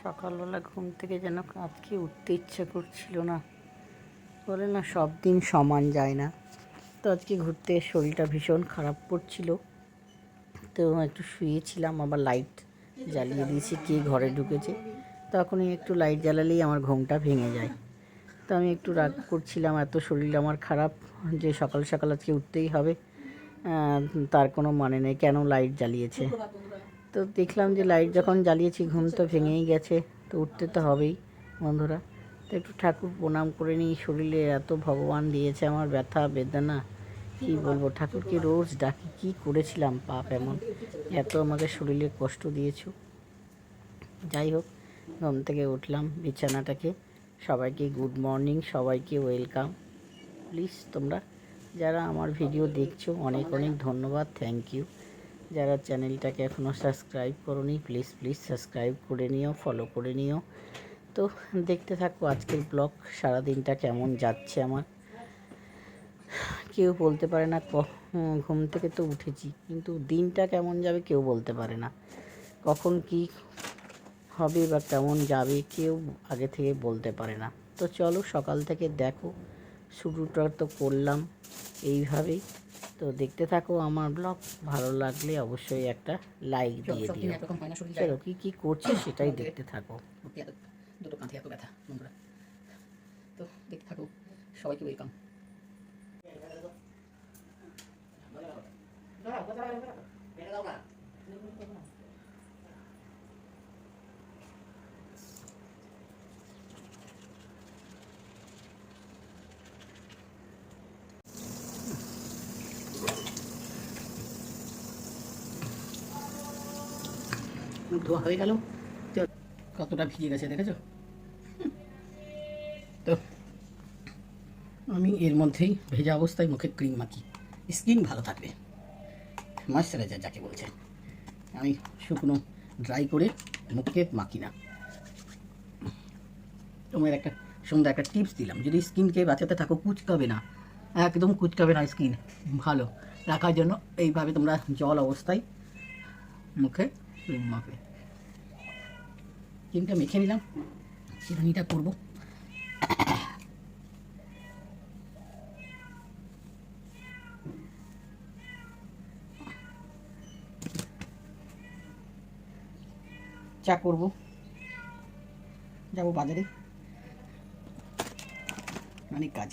সকালবেলা ঘুম থেকে যেন আজকে উঠতে ইচ্ছা করছিল না। বলে না সব দিন সমান যায় না। তো আজকে ঘুরতে শরীরটা ভীষণ খারাপ করছিল, তো একটু শুয়েছিলাম। আবার লাইট জ্বালিয়ে দিয়েছি, কে ঘরে ঢুকেছে। তখনই একটু লাইট জ্বালালেই আমার ঘুমটা ভেঙে যায়। তো আমি একটু রাগ করছিলাম, এত শরীর আমার খারাপ যে সকাল সকাল আজকে উঠতেই হবে, তার কোনো মানে নেই, কেন লাইট জ্বালিয়েছে। তো দেখলাম যে লাইট যখন জ্বালিয়েছি ঘুম তো ভেঙেই গেছে, তো উঠতে তো হবেই বন্ধুরা। তো একটু ঠাকুর প্রণাম করে নিই। শরীরে এত ভগবান দিয়েছে আমার ব্যথা বেদনা, কী বলবো। ঠাকুরকে রোজ ডাকি, কী করেছিলাম পাপ এমন, এত আমাকে শরীরে কষ্ট দিয়েছো। যাই হোক, ঘুম থেকে উঠলাম, বিছানাটাকে, সবাইকে গুড মর্নিং, সবাইকে ওয়েলকাম। প্লিজ তোমরা যারা আমার ভিডিও দেখছো অনেক অনেক ধন্যবাদ, থ্যাংক ইউ। যারা চ্যানেলটাকে এখনও সাবস্ক্রাইব করোনি প্লিজ প্লিজ সাবস্ক্রাইব করে নিও, ফলো করে নিও। তো দেখতে থাকো আজকের ব্লগ। সারাদিনটা কেমন যাচ্ছে আমার কেউ বলতে পারে না। ঘুম থেকে তো উঠেছি, কিন্তু দিনটা কেমন যাবে কেউ বলতে পারে না। কখন কি হবে বা কেমন যাবে কেউ আগে থেকে বলতে পারে না। তো চলো সকাল থেকে দেখো, শুরুটা তো করলাম এইভাবেই। তো দেখতে থাকো আমার ব্লগ। ভালো লাগলে অবশ্যই একটা লাইক দিয়ে দিও। চলো কী কী করছি সেটাই দেখতে থাকো। দুটো কাঁধে এত ব্যথা বন্ধুরা, তো দেখতে থাকো। সবাইকে ওয়েলকাম। মুখ ধোয়া হয়ে গেল, কতটা ভিজে গেছে দেখেছো। তো আমি এর মধ্যেই ভেজা অবস্থায় মুখে ক্রিম মাখি, স্কিন ভালো থাকবে, ময়েশ্চারাইজার যাকে বলছে। আমি শুকনো ড্রাই করে মুখে মাখি না। তোমার একটা সুন্দর একটা টিপস দিলাম, যদি স্কিনকে বাঁচাতে থাকো, কুচকাবে না, একদম কুচকাবে না স্কিন ভালো রাখার জন্য, এইভাবে তোমরা জল অবস্থায় মুখে ক্রিম মাখবে। ক্রিমটা মেখে নিলাম, চিরুনিটা করবো। চা করবো, যাবো বাজারে, অনেক কাজ।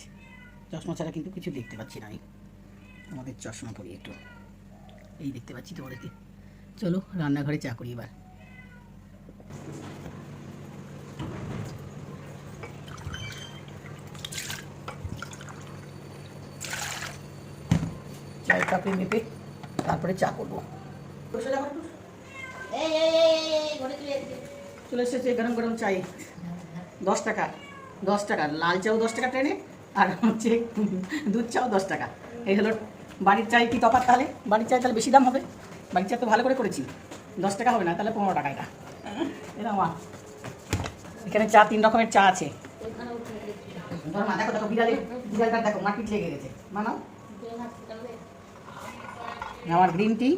চশমা ছাড়া কিন্তু কিছু দেখতে পাচ্ছি না আমি, আমাদের চশমা পরি একটু, এই দেখতে পাচ্ছি তোমাদেরকে। চলো রান্নাঘরে চা করি এবার। চায়ের কাপে মেপে তারপরে চা করবো। চলে এসেছে গরম গরম চাই, 10 টাকা, 10 টাকা লাল চাও, 10 টাকা ট্রেনে, আর হচ্ছে দুধ চাও 10 টাকা। এই হলো বাড়ির চাই। কি তফাৎ তাহলে? বাড়ির চাই তাহলে বেশি দাম হবে, বাড়ির চাই তো ভালো করে করেছি, 10 টাকা হবে না, তাহলে 15 টাকা। এটা এরকম। এখানে চা 3 রকমের চা আছে। মা দেখো দেখো, বিড়ালটা দেখো মাটির লেগে গেছে। মানাও আমার গ্রিন টি।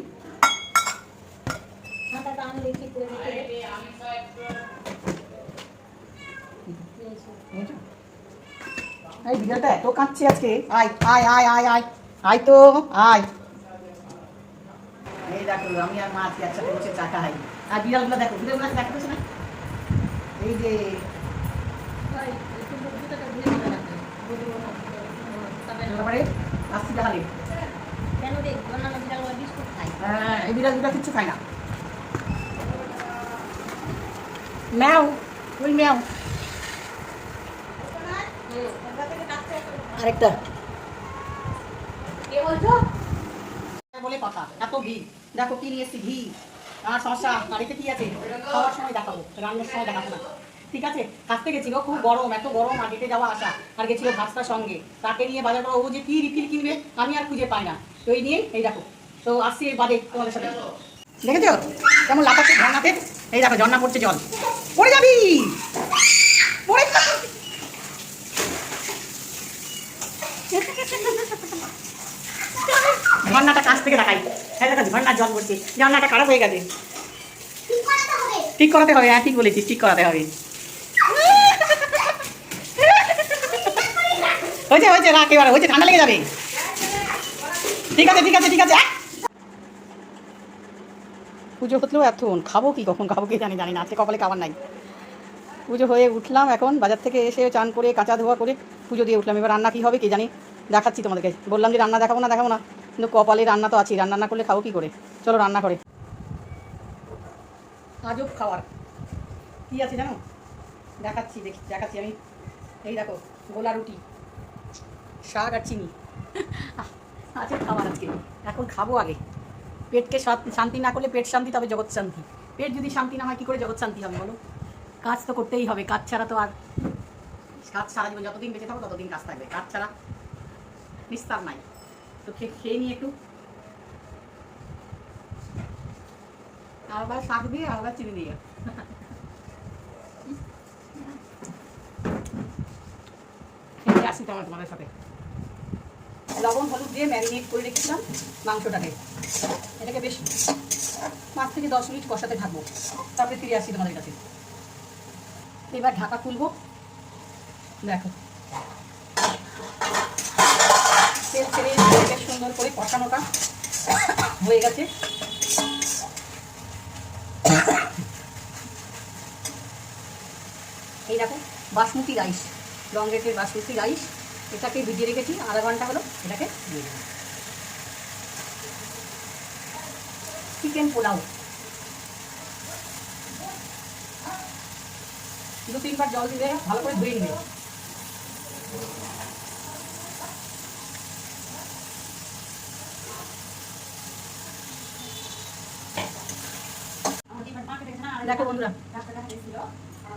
এই বিড়ালটা এত কাঁদছে আজকে। আয় আয় আয় আয় আয় আয় তো আয়। এই দেখো আমি আর মা আজকে একসাথে বসে চা খাই। আর বিড়ালগুলো দেখো, বিড়ালগুলো দেখা যাচ্ছে না, এই যে আসছি তাহলে। হ্যাঁ, এই বিড়ালগুলো কিচ্ছু খায় না। ম্যাও, ওই ম্যাও। আরেকটা বলে কথা, এত ঘি দেখো কি নিয়ে এসছি, ঘি আর শসা। বাড়িতে কি আছে খাওয়ার সময় দেখাবো, রান্নার সময় দেখাবো না, ঠিক আছে। হাঁটতে গেছিল, খুব গরম, এত গরম, আর হেঁটে যাওয়া আসা, আর গেছিল ভাস্তার সঙ্গে, তাকে নিয়ে বাজার। ও যে কি রিফিল কিনবে আমি আর খুঁজে পাই না, তো এই নিয়ে এই দেখো। তো আসছি বাদে তোমাদের সাথে। দেখেছো কেমন লাফাচ্ছে ঝর্ণাতে? এই দেখো ঝর্ণা পড়ছে, জল পড়ে যাবি, পড়ে ঝর্ণাটা কাছ থেকে দেখাই। হ্যাঁ দেখো ঝর্ণার জল পড়ছে, ঝর্ণাটা খারাপ হয়ে গেছে। ঠিক করাতে হবে, হ্যাঁ ঠিক বলেছিস, ঠিক করাতে হবে। হয়েছে হয়েছে, রাখ এবার, হয়েছে, ঠান্ডা লেগে যাবে। ঠিক আছে ঠিক আছে ঠিক আছে। পুজো হতলেও এতক্ষণ খাবো কি, কখন খাবো কি জানি না, আজকে কপালে খাবার নাই। পুজো হয়ে উঠলাম এখন, বাজার থেকে এসে চান করে কাঁচা ধোয়া করে পুজো দিয়ে উঠলাম। এবার রান্না কী হবে কি জানি, দেখাচ্ছি তোমাদেরকে। বললাম যে রান্না দেখাবো না, কিন্তু কপালে রান্না তো আছেই, রান্না না করলে খাবো কী করে। চলো রান্না করে। আজব খাবার কী আছে জানো, দেখাচ্ছি আমি। এই দেখো, গোলা রুটি, শাক আর চিনি আছে খাবার আজকে। এখন খাবো আগে। পেটকে শান্তি না করলে পেট শান্তি, তবে জগৎ শান্তি। পেট যদি শান্তি না হয় কী করে জগৎ শান্তি হবে বলো। কাজ তো করতেই হবে, কাজ ছাড়া তো আর, কাজ সারা জীবন যতদিন বেঁচে থাকো ততদিন কাজ থাকবে, কাজ ছাড়া নিস্তার নাই। তো খেয়ে নিয়ে একটু, আবার শাক দিয়ে আবার চিনি দিয়ে খেয়ে আসি তোমাদের সাথে। লবণ হলুদ দিয়ে ম্যারিনেট করে রেখেছিলাম মাংসটাকে, এটাকে বেশ 5 থেকে 10 মিনিট কষাতে থাকবো, তারপরে ফিরে আসি তোমাদের কাছে। এবার ঢাকা খুলবো, দেখো তেল ছেড়ে বেশ সুন্দর করে কষানোটা হয়ে গেছে। এই দেখো বাসমতি রাইস, রঙের বাসমতি রাইস, এটাকে ভিজিয়ে রেখেছি আধা ঘন্টা হলো, এটাকে দিয়ে দেবো। চিকেন পোলাও 2-3 বার জল দিলে ভালো করে ধুয়ে নেবে। দেখো বন্ধুরা,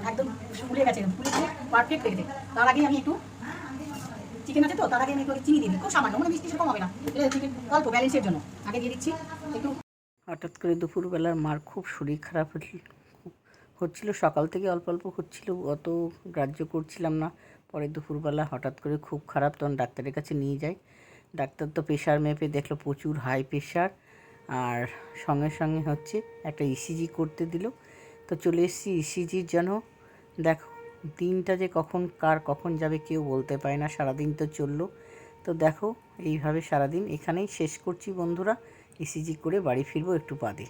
একদম ফুলে গেছে, ফুলেছে পারফেক্ট লেগেছে। তার আগে আমি একটু, চিকেন আছে তো, তার আগে আমি একটু চিনি দিয়ে দিই, খুব সামান্য, মানে মিষ্টি সেরকম হবে না, এটা চিকেন অল্প ব্যালেন্সের জন্য আগে দিয়ে দিচ্ছি একটু। হঠাৎ করে দুপুরবেলার মার খুব শরীর খারাপ হচ্ছিল, সকাল থেকে অল্প অল্প হচ্ছিল, অত গ্রাহ্য করছিলাম না। পরে দুপুরবেলা হঠাৎ করে খুব খারাপ, তখন ডাক্তারের কাছে নিয়ে যাই। ডাক্তার তো প্রেশার মেপে দেখলো প্রচুর হাই প্রেশার, আর সঙ্গে সঙ্গে হচ্ছে একটা ইসিজি করতে দিল। তো চলে এসেছি ইসিজির জন্য। দেখো দিনটা যে কখন যাবে কেউ বলতে পারে না, সারাদিন তো চললো। তো দেখো এইভাবে সারাদিন এখানেই শেষ করছি বন্ধুরা, ইসিজি করে বাড়ি ফিরবো একটু বাদে।